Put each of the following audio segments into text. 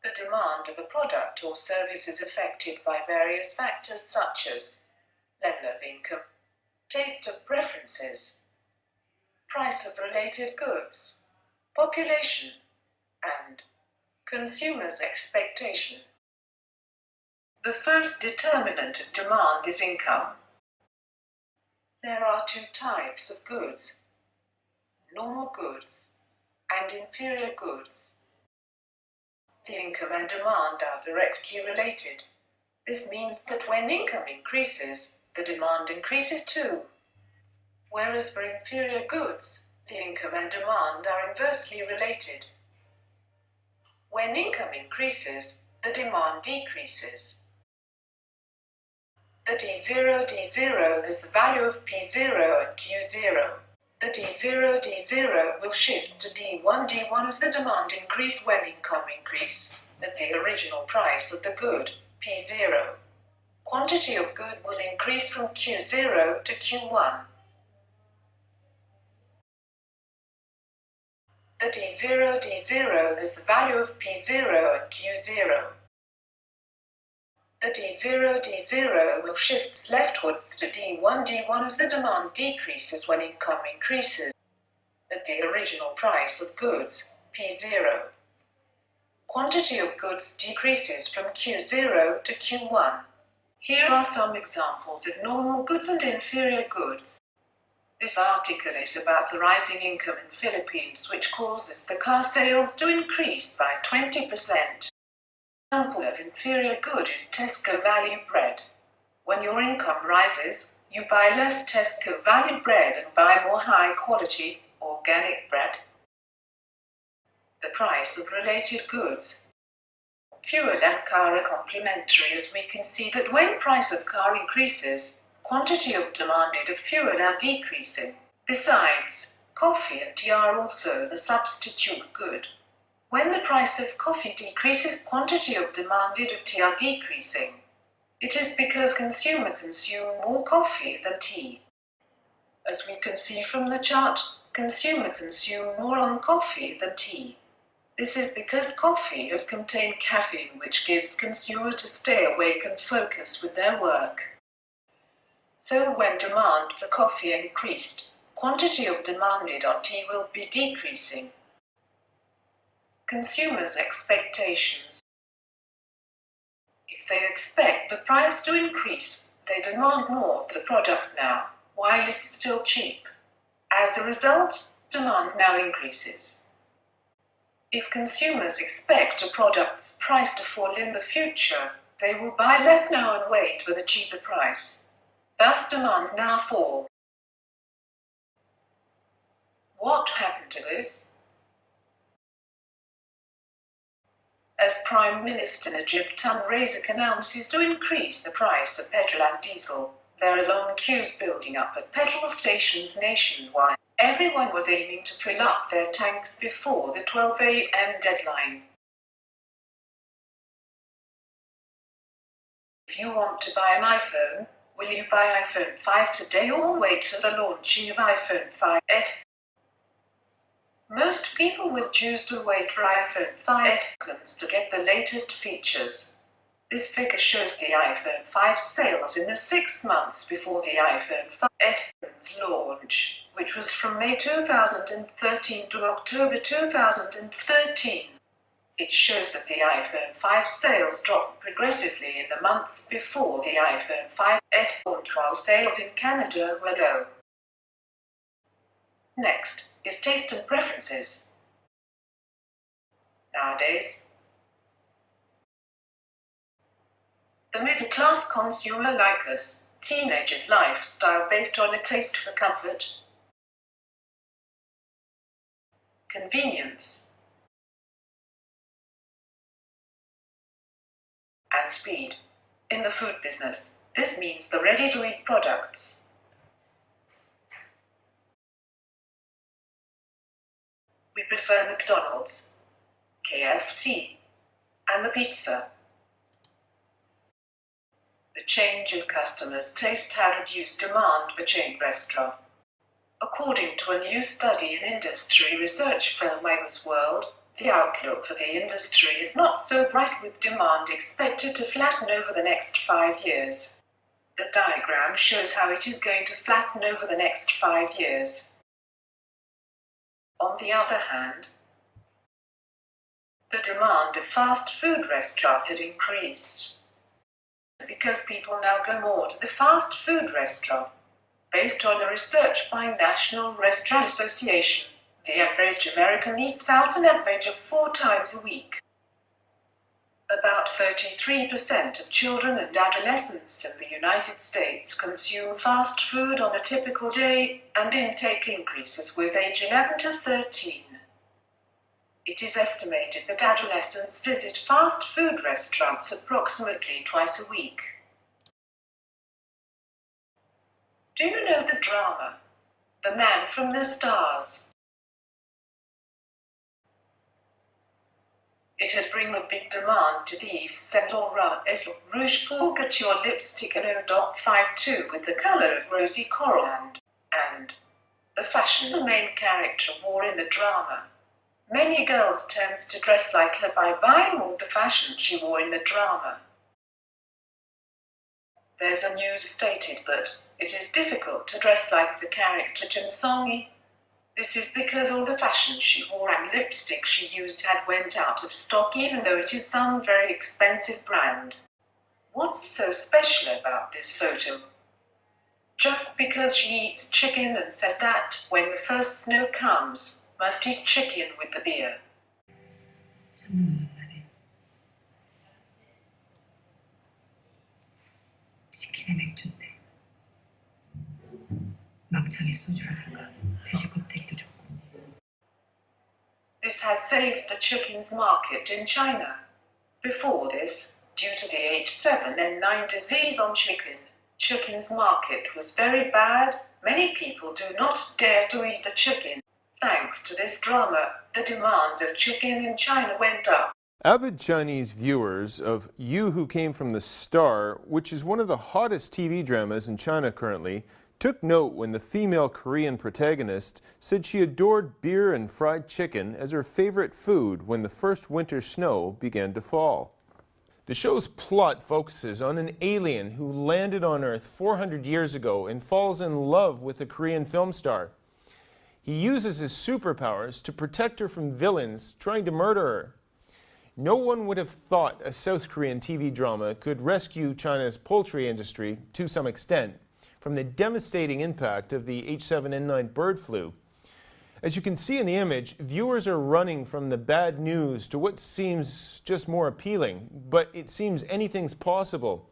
The demand of a product or service is affected by various factors such as level of income, taste of preferences, price of related goods, population, and consumers' expectation. The first determinant of demand is income. There are two types of goods: normal goods and inferior goods. The income and demand are directly related. This means that when income increases, the demand increases too. Whereas for inferior goods, the income and demand are inversely related. When income increases, the demand decreases. The D0 is the value of P0 and Q0. The D0 will shift to D1 as the demand increase when income increase, at the original price of the good, P0. Quantity of good will increase from Q0 to Q1. The D0 is the value of P0 and Q0. The D0 will shift leftwards to D1 as the demand decreases when income increases, at the original price of goods, P0. Quantity of goods decreases from Q0 to Q1. Here are some examples of normal goods and inferior goods. This article is about the rising income in the Philippines, which causes the car sales to increase by 20%. An example of inferior good is Tesco value bread. When your income rises, you buy less Tesco value bread and buy more high-quality, organic bread. The price of related goods. Fuel and car are complementary, as we can see that when price of car increases, quantity of demanded of fuel are decreasing. Besides, coffee and tea are also the substitute good. When the price of coffee decreases, quantity of demanded of tea are decreasing. It is because consumers consume more coffee than tea. As we can see from the chart, consumers consume more on coffee than tea. This is because coffee has contained caffeine, which gives consumers to stay awake and focus with their work. So when demand for coffee increased, quantity of demanded on tea will be decreasing. Consumers' expectations. If they expect the price to increase, they demand more of the product now, while it's still cheap. As a result, demand now increases. If consumers expect a product's price to fall in the future, they will buy less now and wait for the cheaper price. Thus, demand now falls. What happened to this? As Prime Minister Najib Razak announces to increase the price of petrol and diesel, there are long queues building up at petrol stations nationwide. Everyone was aiming to fill up their tanks before the 12 a.m. deadline. If you want to buy an iPhone, will you buy iPhone 5 today or wait for the launching of iPhone 5s? Most people will choose to wait for iPhone 5s to get the latest features. This figure shows the iPhone 5 sales in the 6 months before the iPhone 5s launch, which was from May 2013 to October 2013. It shows that the iPhone 5 sales dropped progressively in the months before the iPhone 5s launch, while sales in Canada were low. Next is taste and preferences. Nowadays, the middle-class consumer like us, teenagers' lifestyle based on a taste for comfort, convenience, and speed. In the food business, this means the ready-to-eat products. We prefer McDonald's, KFC, and the pizza. The change in customers' taste has reduced demand for chain restaurants. According to a new study in industry research firm World, The outlook for the industry is not so bright, with demand expected to flatten over the next 5 years. The diagram shows how it is going to flatten over the next 5 years. On the other hand, the demand of fast food restaurants had increased because people now go more to the fast food restaurant. Based on a research by National Restaurant Association, the average American eats out an average of 4 times a week. About 33% of children and adolescents in the United States consume fast food on a typical day, and intake increases with age 11 to 13. It is estimated that adolescents visit fast food restaurants approximately twice a week. Do you know the drama, The Man from the Stars? It had bring a big demand to the Yves Saint Laurent Rouge Pour Your Lipstick in 0.52 with the color of rosy coral and the fashion the main character wore in the drama. Many girls tend to dress like her by buying all the fashion she wore in the drama. There's a news stated that it is difficult to dress like the character Jin Song-yi. This is because all the fashion she wore and lipstick she used had went out of stock, even though it is some very expensive brand. What's so special about this photo? Just because she eats chicken and says that when the first snow comes, must eat chicken with the beer. 첫눈 오는 날에 치킨에 맥주인데 막창에 소주라든가 돼지 껍데기도 좋고. This has saved the chicken's market in China. Before this, due to the H7N9 disease on chicken's market was very bad. Many people do not dare to eat the chicken. Thanks to this drama, the demand of chicken in China went up. Avid Chinese viewers of You Who Came from the Star, which is one of the hottest TV dramas in China currently, took note when the female Korean protagonist said she adored beer and fried chicken as her favorite food when the first winter snow began to fall. The show's plot focuses on an alien who landed on Earth 400 years ago and falls in love with a Korean film star. He uses his superpowers to protect her from villains trying to murder her. No one would have thought a South Korean TV drama could rescue China's poultry industry, to some extent, from the devastating impact of the H7N9 bird flu. As you can see in the image, viewers are running from the bad news to what seems just more appealing, but it seems anything's possible.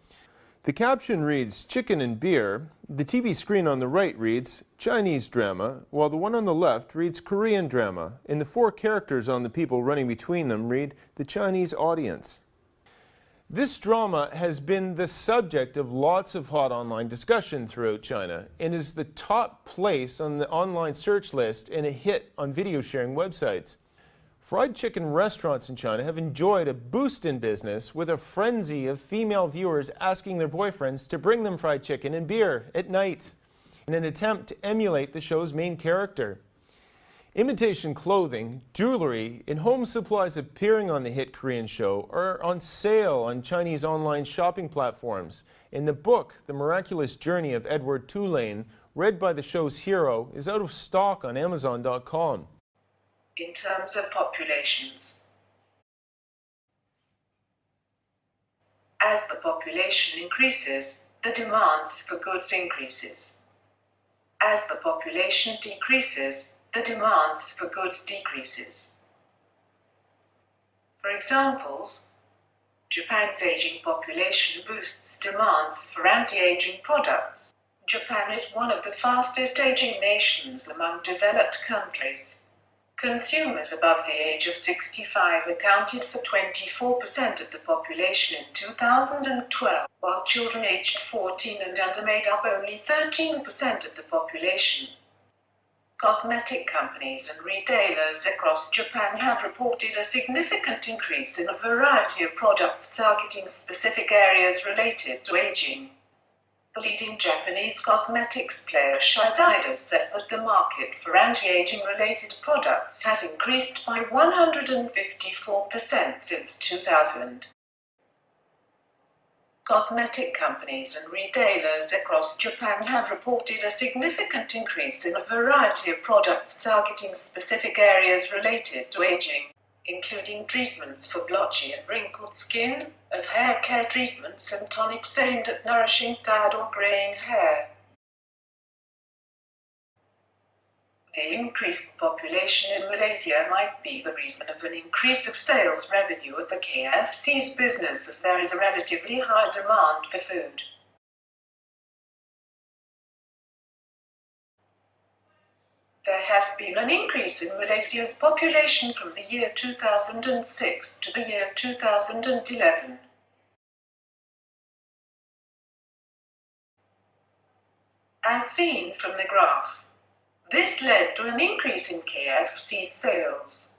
The caption reads, "Chicken and beer." The TV screen on the right reads, "Chinese drama," while the one on the left reads, "Korean drama," and the 4 characters on the people running between them read, "The Chinese audience." This drama has been the subject of lots of hot online discussion throughout China and is the top place on the online search list and a hit on video sharing websites. Fried chicken restaurants in China have enjoyed a boost in business with a frenzy of female viewers asking their boyfriends to bring them fried chicken and beer at night in an attempt to emulate the show's main character. Imitation clothing, jewelry, and home supplies appearing on the hit Korean show are on sale on Chinese online shopping platforms. And the book, The Miraculous Journey of Edward Tulane, read by the show's hero, is out of stock on Amazon.com. In terms of populations, as the population increases, the demands for goods increases. As the population decreases, the demands for goods decreases. For examples, Japan's aging population boosts demands for anti-aging products. Japan is one of the fastest aging nations among developed countries. Consumers above the age of 65 accounted for 24% of the population in 2012, while children aged 14 and under made up only 13% of the population. Cosmetic companies and retailers across Japan have reported a significant increase in a variety of products targeting specific areas related to aging. The leading Japanese cosmetics player Shiseido says that the market for anti-aging related products has increased by 154% since 2000. Cosmetic companies and retailers across Japan have reported a significant increase in a variety of products targeting specific areas related to aging, including treatments for blotchy and wrinkled skin, as hair care treatments and tonics aimed at nourishing tired or graying hair. The increased population in Malaysia might be the reason of an increase of sales revenue at the KFC's business, as there is a relatively high demand for food. There has been an increase in Malaysia's population from the year 2006 to the year 2011. As seen from the graph, this led to an increase in KFC's sales.